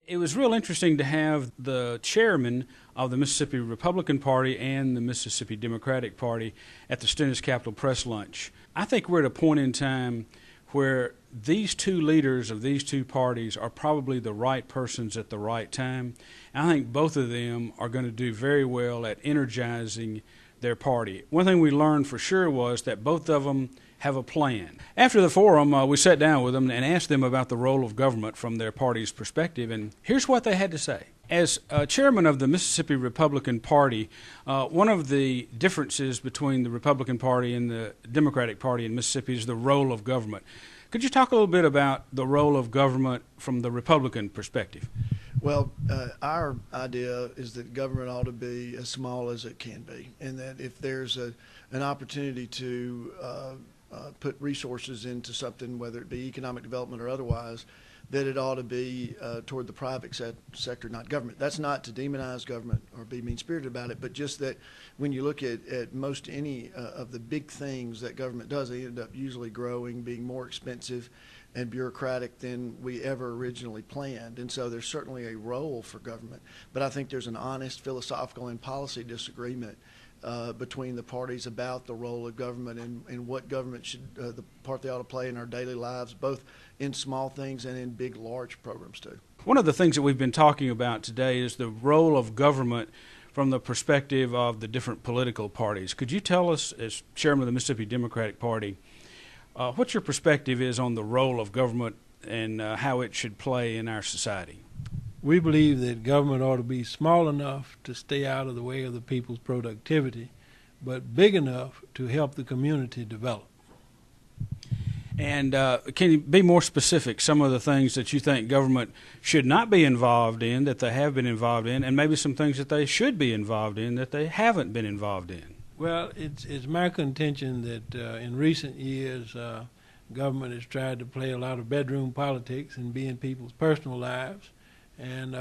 It was real interesting to have the chairman of the Mississippi Republican Party and the Mississippi Democratic Party at the Stennis Capitol Press Lunch. I think we're at a point in time where these two leaders of these two parties are probably the right persons at the right time. And I think both of them are going to do very well at energizing their party. One thing we learned for sure was that both of them have a plan. After the forum, we sat down with them and asked them about the role of government from their party's perspective, and here's what they had to say. As chairman of the Mississippi Republican Party, one of the differences between the Republican Party and the Democratic Party in Mississippi is the role of government. Could you talk a little bit about the role of government from the Republican perspective? Well, our idea is that government ought to be as small as it can be, and that if there's an opportunity to put resources into something, whether it be economic development or otherwise, that it ought to be toward the private sector, not government. That's not to demonize government or be mean-spirited about it, but just that when you look at most any of the big things that government does, they end up usually growing, being more expensive and bureaucratic than we ever originally planned. And so there's certainly a role for government. But I think there's an honest philosophical and policy disagreement between the parties about the role of government and what government should, the part they ought to play in our daily lives, both in small things and in big, large programs too. One of the things that we've been talking about today is the role of government from the perspective of the different political parties. Could you tell us, as chairman of the Mississippi Democratic Party, what your perspective is on the role of government and how it should play in our society? We believe that government ought to be small enough to stay out of the way of the people's productivity, but big enough to help the community develop. And can you be more specific, some of the things that you think government should not be involved in that they have been involved in, and maybe some things that they should be involved in that they haven't been involved in? Well, it's my contention that in recent years government has tried to play a lot of bedroom politics and be in people's personal lives. And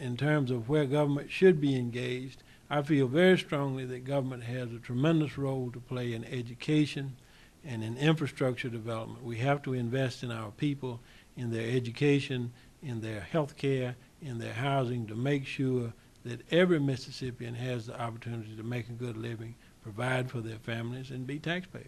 in terms of where government should be engaged, I feel very strongly that government has a tremendous role to play in education and in infrastructure development. We have to invest in our people, in their education, in their health care, in their housing, to make sure that every Mississippian has the opportunity to make a good living, provide for their families, and be taxpayers.